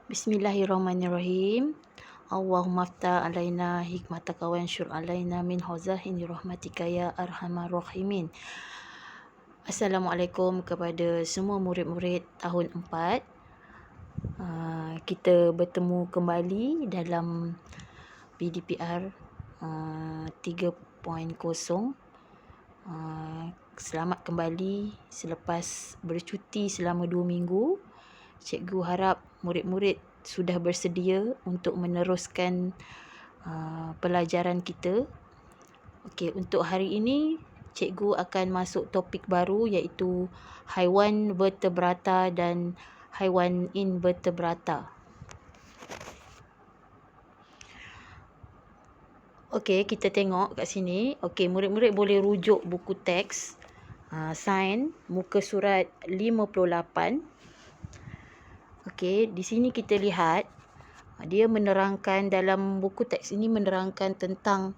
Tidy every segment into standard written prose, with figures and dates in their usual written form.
Bismillahirrahmanirrahim. Allahumma aftah alaina hikmataka wa ansyur alaina min huzahini rahmatika ya arhamar rahimin. Assalamualaikum kepada semua murid-murid tahun 4. Kita bertemu kembali dalam PDPR 3.0. Selamat kembali selepas bercuti selama 2 minggu. Cikgu harap murid-murid sudah bersedia untuk meneruskan pelajaran kita. Okey, untuk hari ini cikgu akan masuk topik baru iaitu haiwan vertebrata dan haiwan invertebrata. Okey, kita tengok kat sini. Okey, murid-murid boleh rujuk buku teks sains muka surat 58. Okey, di sini kita lihat dia menerangkan, dalam buku teks ini menerangkan tentang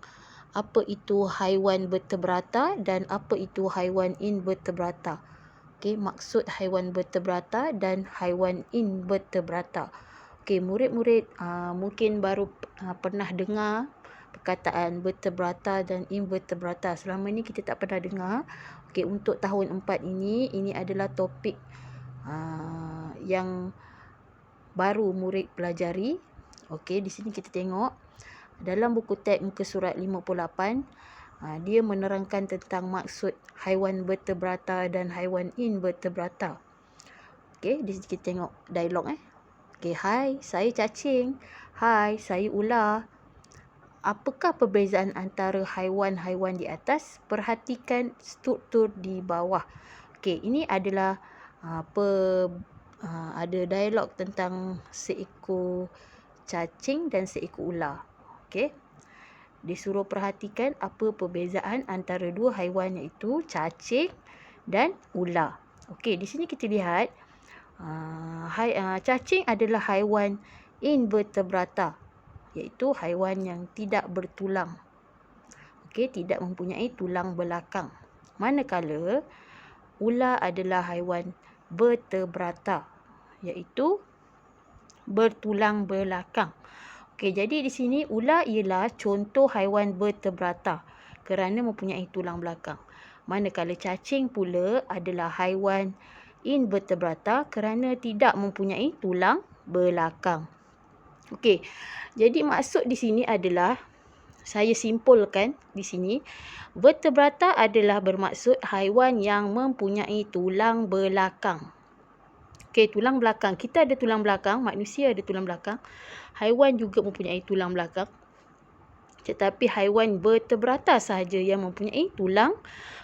apa itu haiwan vertebrata dan apa itu haiwan invertebrata. Okey, maksud haiwan vertebrata dan haiwan invertebrata. Okey, murid-murid mungkin baru pernah dengar perkataan vertebrata dan invertebrata. Selama ini kita tak pernah dengar. Okey, untuk tahun 4 ini adalah topik yang baru murid pelajari. Okey, di sini kita tengok dalam buku teks muka surat 58, dia menerangkan tentang maksud haiwan vertebrata dan haiwan invertebrata. Okey, di sini kita tengok dialog Okey, hai, saya cacing. Hai, saya ular. Apakah perbezaan antara haiwan-haiwan di atas? Perhatikan struktur di bawah. Okey, ini adalah ada dialog tentang seekor cacing dan seekor ular. Okey. Disuruh perhatikan apa perbezaan antara dua haiwan iaitu cacing dan ular. Okey, di sini kita lihat cacing adalah haiwan invertebrata iaitu haiwan yang tidak bertulang. Okey, tidak mempunyai tulang belakang. Manakala ular adalah haiwan vertebrata iaitu bertulang belakang. Okey, jadi di sini ular ialah contoh haiwan vertebrata kerana mempunyai tulang belakang. Manakala cacing pula adalah haiwan invertebrata kerana tidak mempunyai tulang belakang. Okey, jadi maksud di sini adalah, saya simpulkan di sini, vertebrata adalah bermaksud haiwan yang mempunyai tulang belakang. Okey, tulang belakang. Kita ada tulang belakang, manusia ada tulang belakang. Haiwan juga mempunyai tulang belakang. Tetapi haiwan vertebrata sahaja yang mempunyai tulang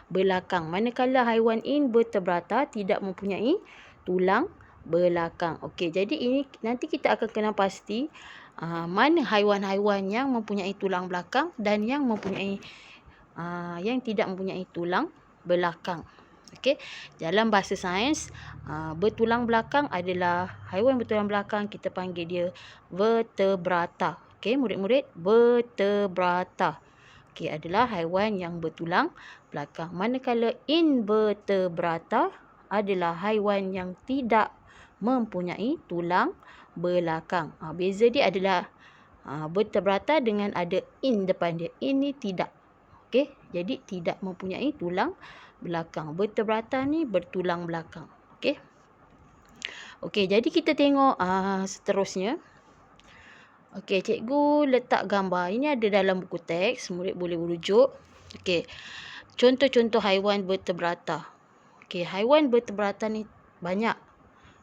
belakang. Manakala haiwan invertebrata tidak mempunyai tulang belakang. Okey, jadi ini nanti kita akan kena pasti mana haiwan-haiwan yang mempunyai tulang belakang dan yang mempunyai yang tidak mempunyai tulang belakang. Okey, dalam bahasa sains bertulang belakang adalah haiwan bertulang belakang, kita panggil dia vertebrata. Okey, murid-murid, vertebrata. Okey, adalah haiwan yang bertulang belakang. Manakala invertebrata adalah haiwan yang tidak mempunyai tulang belakang. Beza dia adalah vertebrata dengan ada in depan dia. Ini tidak. Okey, jadi tidak mempunyai tulang belakang. Vertebrata ni bertulang belakang. Okey. Okey, jadi kita tengok seterusnya. Okey, cikgu letak gambar. Ini ada dalam buku teks, murid boleh merujuk. Okey. Contoh-contoh haiwan vertebrata. Okey, haiwan vertebrata ni banyak.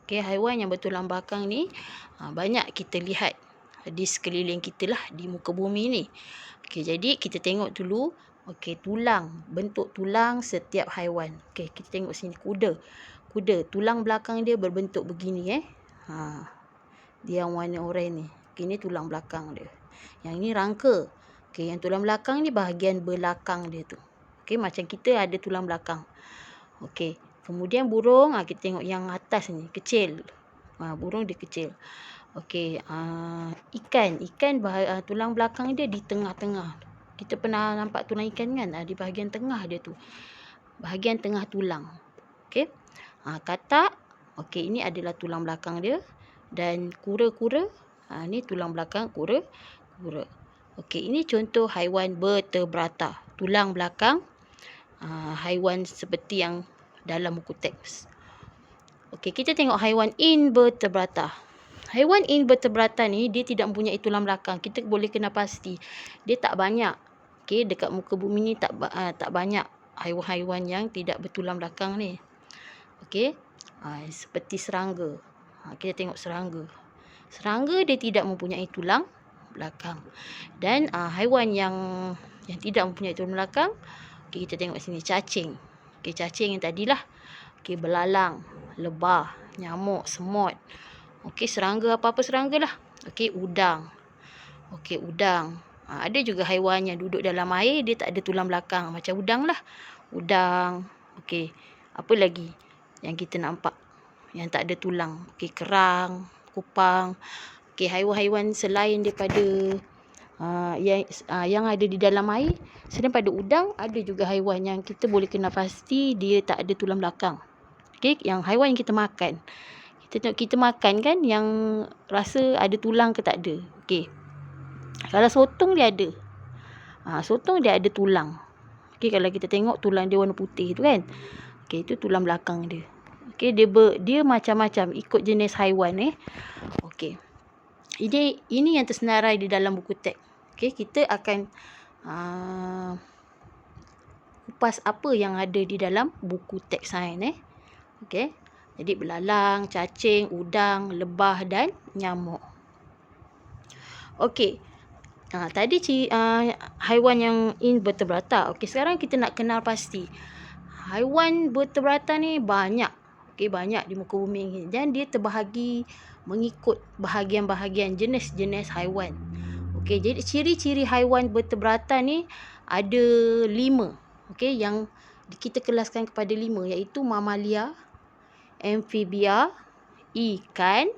Okey, haiwan yang bertulang belakang ni banyak kita lihat di sekeliling kita lah, di muka bumi ni. Okey, jadi kita tengok dulu. Okey, tulang, bentuk tulang setiap haiwan. Okey, kita tengok sini kuda. Kuda, tulang belakang dia berbentuk begini Dia yang warna oranye ni. Okey, ni tulang belakang dia. Yang ni rangka. Okey, yang tulang belakang ni bahagian belakang dia tu. Okey, macam kita ada tulang belakang. Okey, kemudian burung, kita tengok yang atas ni, kecil. Burung dia kecil. Okey, ikan tulang belakang dia di tengah-tengah. Kita pernah nampak tulang ikan kan? Di bahagian tengah dia tu. Bahagian tengah tulang. Okey. Katak. Okey, ini adalah tulang belakang dia. dan kura-kura. Ni tulang belakang kura-kura. Okey, ini contoh haiwan vertebrata. Tulang belakang haiwan seperti yang dalam buku teks. Okey, kita tengok haiwan invertebrata. Haiwan invertebrata ni dia tidak mempunyai tulang belakang. Kita boleh kena pasti dia tak banyak. Okey, dekat muka bumi ni tak banyak haiwan-haiwan yang tidak bertulang belakang ni. Okey. Seperti serangga. Kita tengok serangga. Serangga dia tidak mempunyai tulang belakang. Dan haiwan yang tidak mempunyai tulang belakang, okey, kita tengok sini cacing. Okey, cacing yang tadilah. Okey, belalang, lebah, nyamuk, semut. Okey, serangga apa-apa serangga lah. Okey, udang. Okey, udang. Ada juga haiwan yang duduk dalam air, dia tak ada tulang belakang. Macam udang lah. Udang. Okey, apa lagi yang kita nampak yang tak ada tulang? Okey, kerang, kupang. Okey, haiwan-haiwan selain daripada yang ada di dalam air, selain pada udang, ada juga haiwan yang kita boleh kena pasti dia tak ada tulang belakang. Okey, yang haiwan yang kita makan. Kita makan kan yang rasa ada tulang ke tak ada. Okey. Kalau sotong dia ada. Sotong dia ada tulang. Okey, kalau kita tengok tulang dia warna putih tu kan. Okey, itu tulang belakang dia. Okey, dia macam-macam ikut jenis haiwan Okey. Ini yang tersenarai di dalam buku teks. Okey, kita akan kupas apa yang ada di dalam buku teks sains Okey. Jadi belalang, cacing, udang, lebah dan nyamuk. Okey. Tadi haiwan yang invertebrata. Okey, sekarang kita nak kenal pasti. Haiwan vertebrata ni banyak. Okey, banyak di muka bumi ni. Dan dia terbahagi mengikut bahagian-bahagian jenis-jenis haiwan. Okey, jadi ciri-ciri haiwan vertebrata ni ada 5. Okey, yang kita kelaskan kepada 5 iaitu mamalia, amfibia, ikan,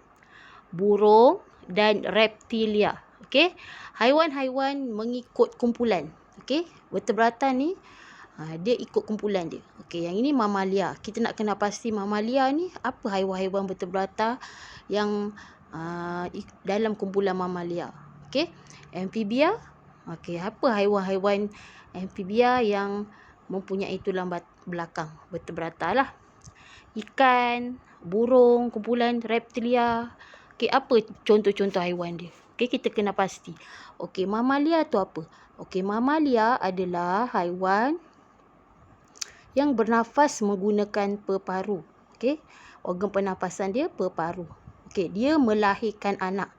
burung dan reptilia. Okey, haiwan-haiwan mengikut kumpulan. Okey, vertebrata ni dia ikut kumpulan dia. Okey, yang ini mamalia. Kita nak kena pasti mamalia ni apa haiwan-haiwan vertebrata yang dalam kumpulan mamalia. Okey, amfibia. Okey, apa haiwan-haiwan amfibia yang mempunyai tulang belakang? Vertebrata lah. Ikan, burung, kumpulan reptilia. Okey, apa contoh-contoh haiwan dia? Okey, kita kena pasti. Okey, mamalia tu apa? Okey, mamalia adalah haiwan yang bernafas menggunakan peparu. Okey, organ pernafasan dia peparu. Okey, dia melahirkan anak.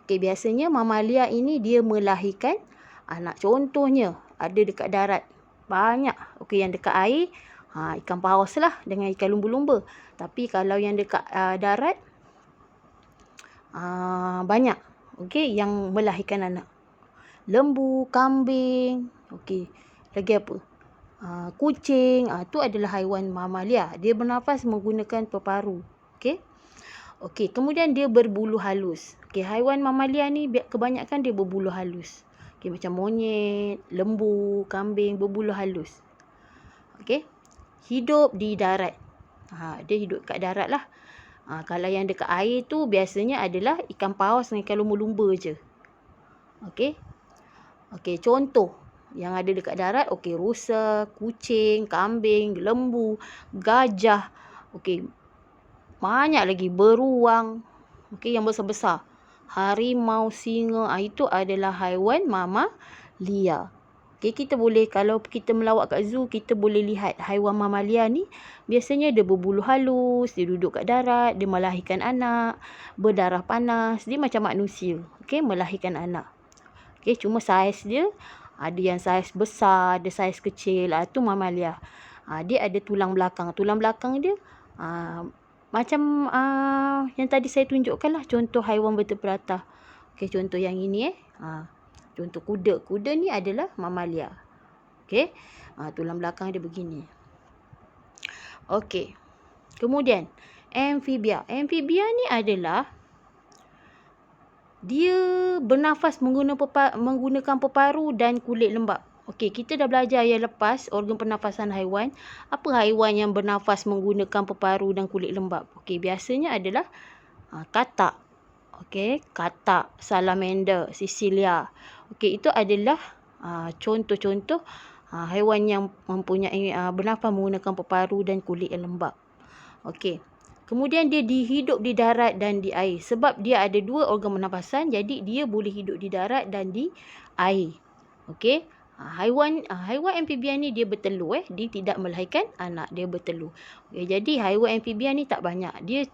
Okey, biasanya mamalia ini dia melahirkan anak. Contohnya ada dekat darat. Banyak. Okey, yang dekat air ikan paus lah dengan ikan lumba-lumba. Tapi kalau yang dekat darat banyak. Okey, yang melahirkan anak. Lembu, kambing. Okey, lagi apa? Kucing. Tu adalah haiwan mamalia. Dia bernafas menggunakan peparu. Okey. Okey, kemudian dia berbulu halus. Okey, haiwan mamalia ni kebanyakan dia berbulu halus. Okey, macam monyet, lembu, kambing berbulu halus. Okey. Hidup di darat. Dia hidup kat darat lah. Kalau yang dekat air tu biasanya adalah ikan paus dengan ikan lumba-lumba je. Okey. Okey, contoh yang ada dekat darat, okey, rusa, kucing, kambing, lembu, gajah. Okey. Banyak lagi beruang. Okey, yang besar-besar. Harimau, singa, itu adalah haiwan mamalia. Okay, kita boleh, kalau kita melawat kat zoo, kita boleh lihat haiwan mamalia ni biasanya dia berbulu halus, dia duduk kat darat, dia melahirkan anak, berdarah panas, dia macam manusia. Okay, melahirkan anak. Okay, cuma saiz dia ada yang saiz besar, ada saiz kecil, tu mamalia. Dia ada tulang belakang. Tulang belakang dia macam yang tadi saya tunjukkan lah, contoh haiwan vertebrata. Okay, contoh yang ini contoh kuda. Kuda ni adalah mamalia. Okey. Tulang belakang dia begini. Okey. Kemudian amfibia. Amfibia ni adalah dia bernafas menggunakan peparu dan kulit lembap. Okey, kita dah belajar yang lepas organ pernafasan haiwan. Apa haiwan yang bernafas menggunakan peparu dan kulit lembap? Okey, biasanya adalah katak. Okey, katak, salamander, sisilia. Okey, itu adalah contoh-contoh haiwan yang mempunyai bernafas menggunakan peparu dan kulit yang lembap. Okey. Kemudian dia hidup di darat dan di air. Sebab dia ada 2 organ pernafasan, jadi dia boleh hidup di darat dan di air. Okey. Haiwan amfibian ni dia bertelur dia tidak melahirkan anak, dia bertelur. Okay, jadi haiwan amfibian ni tak banyak. Dia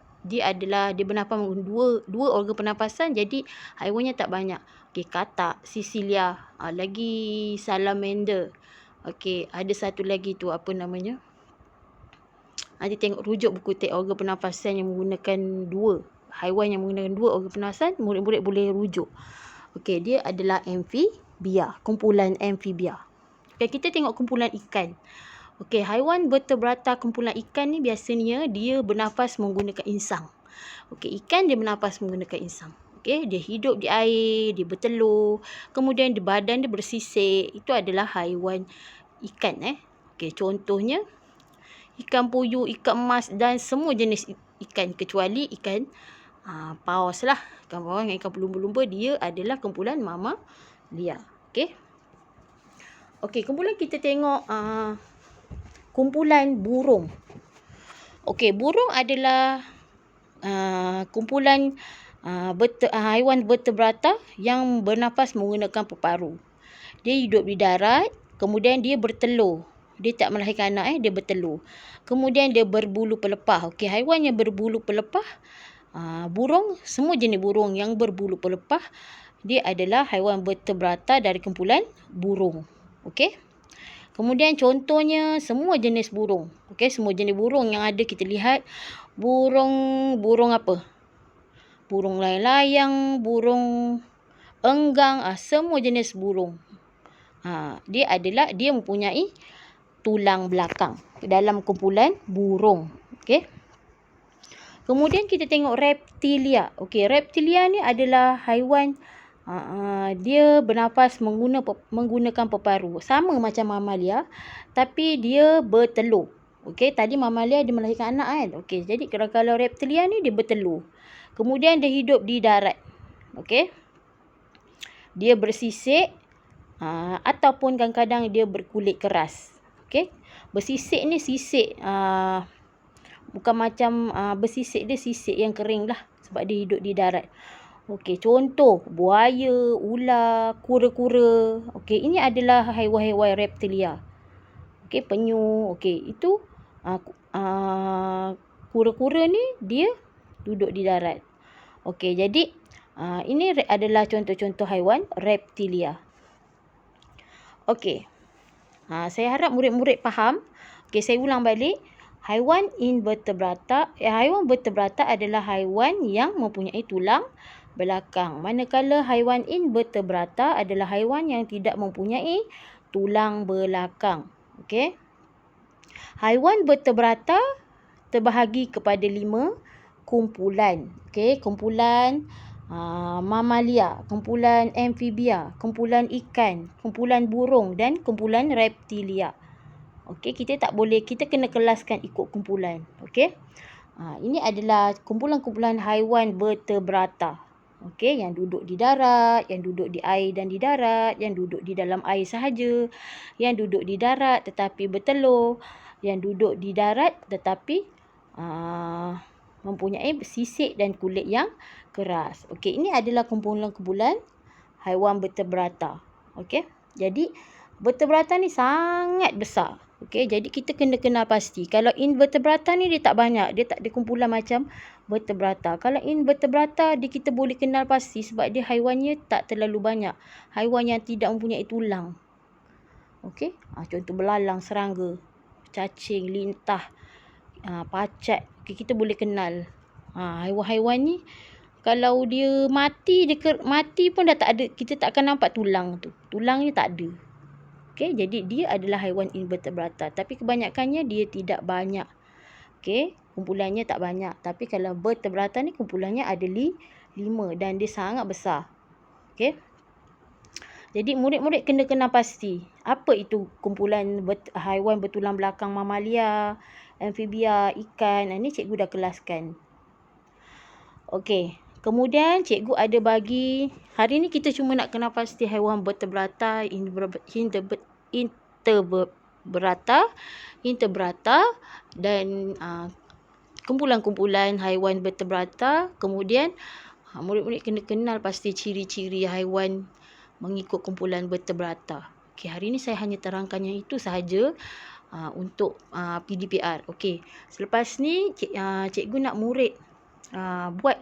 bernafas menggunakan dua organ pernafasan, jadi haiwannya tak banyak. Okey, katak, sisilia, lagi salamander. Okey, ada satu lagi tu apa namanya? Nanti tengok rujuk buku teks organ pernafasan yang menggunakan 2. Haiwan yang menggunakan 2 organ pernafasan, murid-murid boleh rujuk. Okey, dia adalah amfibia, kumpulan amfibia. Okay, kita tengok kumpulan ikan. Okey, haiwan vertebrata kumpulan ikan ni biasanya dia bernafas menggunakan insang. Okey, ikan dia bernafas menggunakan insang. Okey, dia hidup di air, dia bertelur, kemudian di badan dia bersisik. Itu adalah haiwan ikan. Okey, contohnya ikan puyuh, ikan emas dan semua jenis ikan kecuali ikan paus lah. Ikan paus dengan ikan lumba-lumba dia adalah kumpulan mamalia. Okey. Okey, kemudian kita tengok kumpulan burung. Okey, burung adalah kumpulan haiwan vertebrata yang bernafas menggunakan peparu. Dia hidup di darat, kemudian dia bertelur. Dia tak melahirkan anak, dia bertelur. Kemudian dia berbulu pelepah. Okey, haiwan yang berbulu pelepah, burung, semua jenis burung yang berbulu pelepah, dia adalah haiwan vertebrata dari kumpulan burung. Okey. Kemudian contohnya semua jenis burung. Okey, semua jenis burung yang ada kita lihat. Burung apa? Burung layang-layang, burung enggang, semua jenis burung. Dia mempunyai tulang belakang dalam kumpulan burung. Okey. Kemudian kita tengok reptilia. Okey, reptilia ni adalah haiwan dia bernafas menggunakan peparu. Sama macam mamalia, tapi dia bertelur. Okey, tadi mamalia dia melahirkan anak kan. Okey, jadi kalau reptilia ni dia bertelur. Kemudian dia hidup di darat. Okey. Dia bersisik ataupun kadang-kadang dia berkulit keras. Okey. Bersisik ni sisik bukan macam bersisik, dia sisik yang kering lah sebab dia hidup di darat. Okey, contoh buaya, ular, kura-kura. Okey, ini adalah haiwan-haiwan reptilia. Okey, penyu. Okey, itu kura-kura ni dia duduk di darat. Okey, jadi ini adalah contoh-contoh haiwan reptilia. Okey. Saya harap murid-murid faham. Okey, saya ulang balik. Haiwan invertebrata adalah haiwan yang mempunyai tulang belakang. Manakala haiwan invertebrata adalah haiwan yang tidak mempunyai tulang belakang. Okey. Haiwan vertebrata terbahagi kepada 5 kumpulan. Okey, kumpulan mamalia, kumpulan amfibia, kumpulan ikan, kumpulan burung dan kumpulan reptilia. Okey, kita kena kelaskan ikut kumpulan. Okey. Ini adalah kumpulan-kumpulan haiwan vertebrata. Okey, yang duduk di darat, yang duduk di air dan di darat, yang duduk di dalam air sahaja, yang duduk di darat tetapi bertelur, yang duduk di darat tetapi mempunyai sisik dan kulit yang keras. Okey, ini adalah kumpulan-kumpulan haiwan vertebrata. Okey. Jadi vertebrata ni sangat besar. Okey, jadi kita kena kenal pasti. Kalau invertebrata ni dia tak banyak, dia tak ada kumpulan macam vertebrata. Kalau invertebrata kita boleh kenal pasti sebab dia haiwannya tak terlalu banyak. Haiwan yang tidak mempunyai tulang. Okey, contoh belalang, serangga, cacing, lintah, pacat. Okay, kita boleh kenal. Haiwan-haiwan ni kalau dia mati pun dah tak ada, kita tak akan nampak tulang tu. Tulangnya tak ada. Okey, jadi dia adalah haiwan invertebrata, tapi kebanyakannya dia tidak banyak. Okey, kumpulannya tak banyak. Tapi kalau vertebrata ni kumpulannya ada 5 dan dia sangat besar. Okey. Jadi murid-murid kena kenal pasti apa itu kumpulan haiwan bertulang belakang mamalia, amfibia, ikan. Ini cikgu dah kelaskan. Okey, Kemudian cikgu ada bagi, hari ni kita cuma nak kenal pasti haiwan vertebrata, invertebrata dan kumpulan-kumpulan haiwan vertebrata. Kemudian murid-murid kena kenal pasti ciri-ciri haiwan mengikut kumpulan vertebrata. Okey, hari ni saya hanya terangkan yang itu sahaja untuk PDPR. Okey, selepas ni cikgu nak murid buat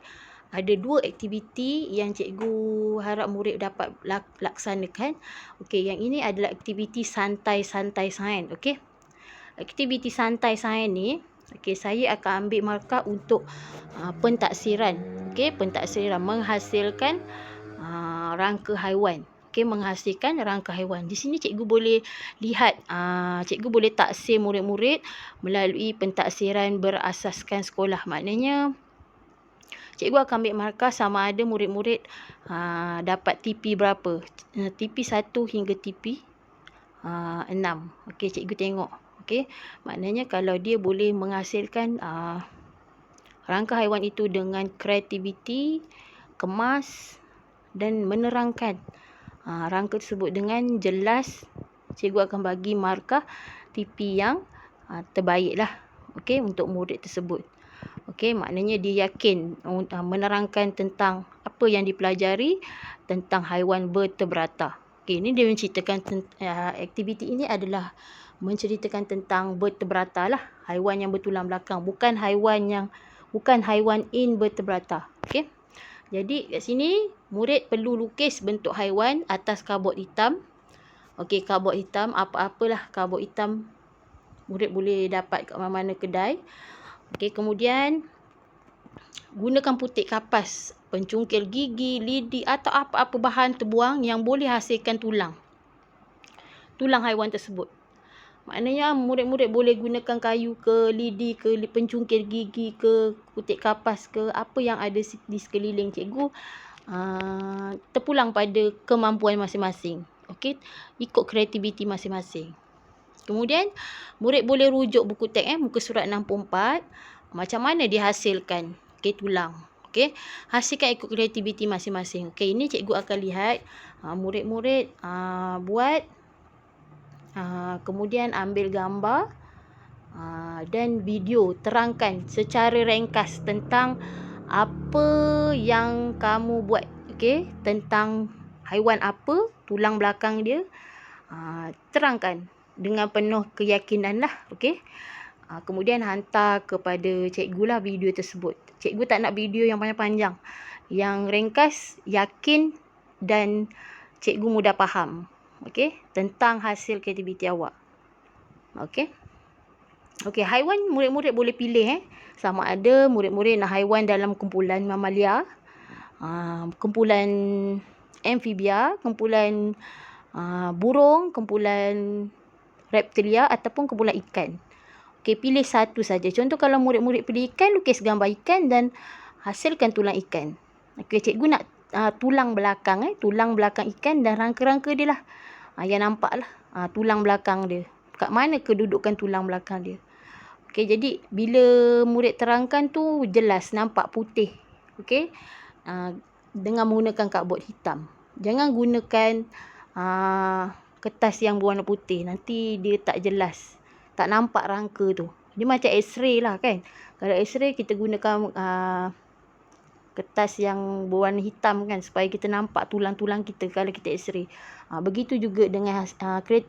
ada 2 aktiviti yang cikgu harap murid dapat laksanakan. Okey, yang ini adalah aktiviti santai-santai sains. Okey, aktiviti santai sains ni, okey, saya akan ambil markah untuk pentaksiran. Okey, pentaksiran menghasilkan rangka haiwan. Okey, menghasilkan rangka haiwan. Di sini cikgu boleh lihat, cikgu boleh taksir murid-murid melalui pentaksiran berasaskan sekolah. Maknanya cikgu akan ambil markah sama ada murid-murid dapat TP berapa. TP 1 hingga TP 6. Okey, cikgu tengok. Okey, maknanya kalau dia boleh menghasilkan rangka haiwan itu dengan kreativiti, kemas dan menerangkan rangka tersebut dengan jelas, cikgu akan bagi markah TP yang terbaik lah. Okey, untuk murid tersebut. Okey, maknanya dia yakin menerangkan tentang apa yang dipelajari tentang haiwan vertebrata. Okey, ini dia menceritakan aktiviti ini adalah menceritakan tentang vertebrata lah, haiwan yang bertulang belakang, bukan haiwan invertebrata. Okey. Jadi kat sini murid perlu lukis bentuk haiwan atas kabut hitam. Okey, kabut hitam, apa-apalah kabut hitam murid boleh dapat kat mana-mana kedai. Okey, kemudian gunakan putik kapas, pencungkil gigi, lidi atau apa-apa bahan terbuang yang boleh hasilkan tulang haiwan tersebut. Maknanya murid-murid boleh gunakan kayu ke, lidi ke, pencungkil gigi ke, putik kapas ke, apa yang ada di sekeliling cikgu, terpulang pada kemampuan masing-masing. Okey, ikut kreativiti masing-masing. Kemudian murid boleh rujuk buku teks muka surat 64, macam mana dihasilkan tulang. Okey, hasilkan ikut kreativiti masing-masing. Okey, ini cikgu akan lihat murid-murid buat, kemudian ambil gambar dan video, terangkan secara ringkas tentang apa yang kamu buat. Okey, tentang haiwan apa, tulang belakang dia, terangkan dengan penuh keyakinan lah. Okey, kemudian hantar kepada cikgu lah video tersebut. Cikgu tak nak video yang panjang-panjang, yang ringkas, yakin dan cikgu mudah faham. Okey, tentang hasil aktiviti awak. Okey. Okey, haiwan murid-murid boleh pilih sama ada murid-murid nak haiwan dalam kumpulan mamalia, kumpulan amfibia, kumpulan burung, kumpulan reptilia ataupun kumpulan ikan. Okey, pilih satu saja. Contoh kalau murid-murid pilih ikan, lukis gambar ikan dan hasilkan tulang ikan. Okey, cikgu nak tulang belakang tulang belakang ikan dan rangka-rangka dia lah. Yang nampak lah tulang belakang dia. Kat mana kedudukan tulang belakang dia. Okey, jadi bila murid terangkan tu jelas, nampak putih. Okey, dengan menggunakan cardboard hitam. Jangan gunakan kertas yang berwarna putih. Nanti dia tak jelas, tak nampak rangka tu. Dia macam X-ray lah kan. Kalau X-ray kita gunakan kertas yang berwarna hitam kan, supaya kita nampak tulang-tulang kita kalau kita X-ray. Begitu juga dengan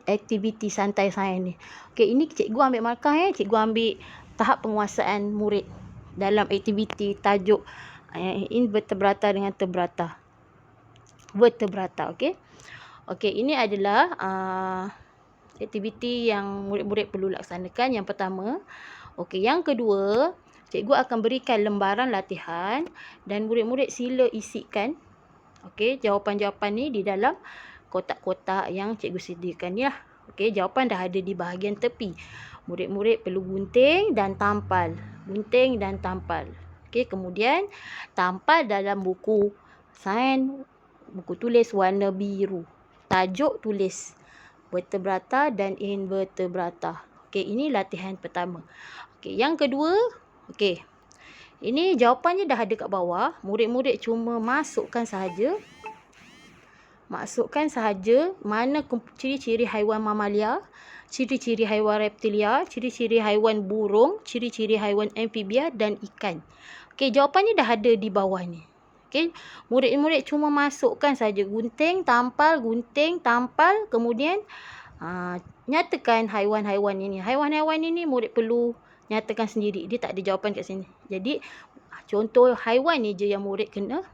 aktiviti santai sains ni. Okey, ini cikgu ambil markah cikgu ambil tahap penguasaan murid dalam aktiviti tajuk invertebrata dengan vertebrata. Okey. Okey, ini adalah aktiviti yang murid-murid perlu laksanakan. Yang pertama. Okey, yang kedua, cikgu akan berikan lembaran latihan dan murid-murid sila isikan jawapan-jawapan ni di dalam kotak-kotak yang cikgu sediakan ni lah. Okey, jawapan dah ada di bahagian tepi. Murid-murid perlu gunting dan tampal. Gunting dan tampal. Okey, kemudian tampal dalam buku sains, buku tulis warna biru. Tajuk tulis vertebrata dan invertebrata. Okey, ini latihan pertama. Okey, yang kedua, okey. Ini jawapannya dah ada kat bawah. Murid-murid cuma masukkan sahaja. Mana ciri-ciri haiwan mamalia, ciri-ciri haiwan reptilia, ciri-ciri haiwan burung, ciri-ciri haiwan amfibia dan ikan. Okey, jawapannya dah ada di bawah ni. Okey, murid-murid cuma masukkan saja gunting, tampal, kemudian nyatakan haiwan-haiwan ini. Haiwan-haiwan ini murid perlu nyatakan sendiri. Dia tak ada jawapan kat sini. Jadi contoh haiwan ni je yang murid kena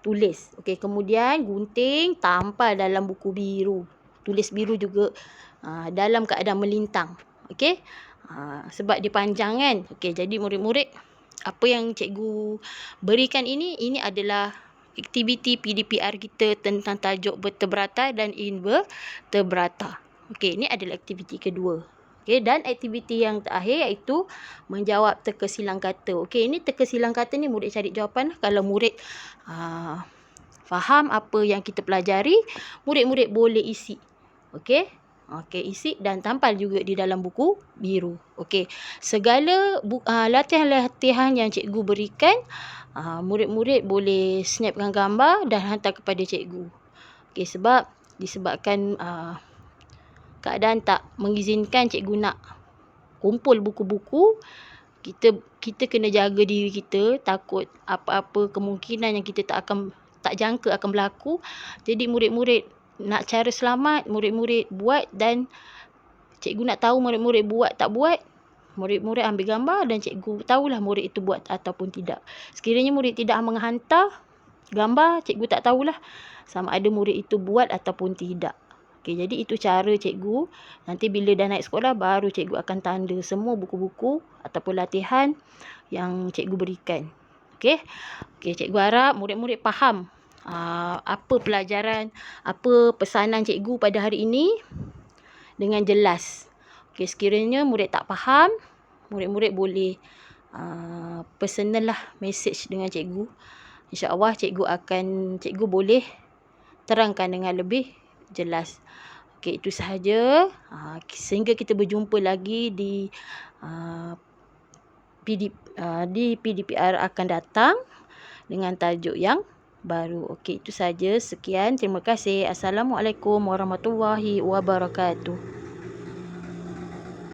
tulis. Okey, kemudian gunting, tampal dalam buku biru. Tulis biru juga dalam keadaan melintang. Okey. Sebab dia panjang kan. Okey, jadi murid-murid, apa yang cikgu berikan ini adalah aktiviti PDPR kita tentang tajuk vertebrata dan invertebrata. Okey, ini adalah aktiviti kedua. Okey, dan aktiviti yang terakhir iaitu menjawab teka silang kata. Okey, ini teka silang kata ni murid cari jawapan. Kalau murid faham apa yang kita pelajari, murid-murid boleh isi. Okey. Okey, isi dan tampal juga di dalam buku biru. Okey, segala latihan-latihan yang cikgu berikan, murid-murid boleh snapkan gambar dan hantar kepada cikgu. Okey, disebabkan keadaan tak mengizinkan cikgu nak kumpul buku-buku, kita kena jaga diri kita, takut apa-apa kemungkinan yang kita tak jangka akan berlaku. Jadi murid-murid nak cara selamat, murid-murid buat, dan cikgu nak tahu murid-murid buat tak buat, murid-murid ambil gambar dan cikgu tahulah murid itu buat ataupun tidak. Sekiranya murid tidak menghantar gambar, cikgu tak tahulah sama ada murid itu buat ataupun tidak. Okey, jadi itu cara cikgu. Nanti bila dah naik sekolah, baru cikgu akan tanda semua buku-buku ataupun latihan yang cikgu berikan. Okey, cikgu harap murid-murid faham apa pelajaran, apa pesanan cikgu pada hari ini dengan jelas. Okey, sekiranya murid tak faham, murid-murid boleh personal lah message dengan cikgu. InsyaAllah cikgu boleh terangkan dengan lebih jelas. Okey, itu sahaja. Sehingga kita berjumpa lagi di PDPR akan datang dengan tajuk yang baru. Okey, itu saja. Sekian. Terima kasih. Assalamualaikum warahmatullahi wabarakatuh.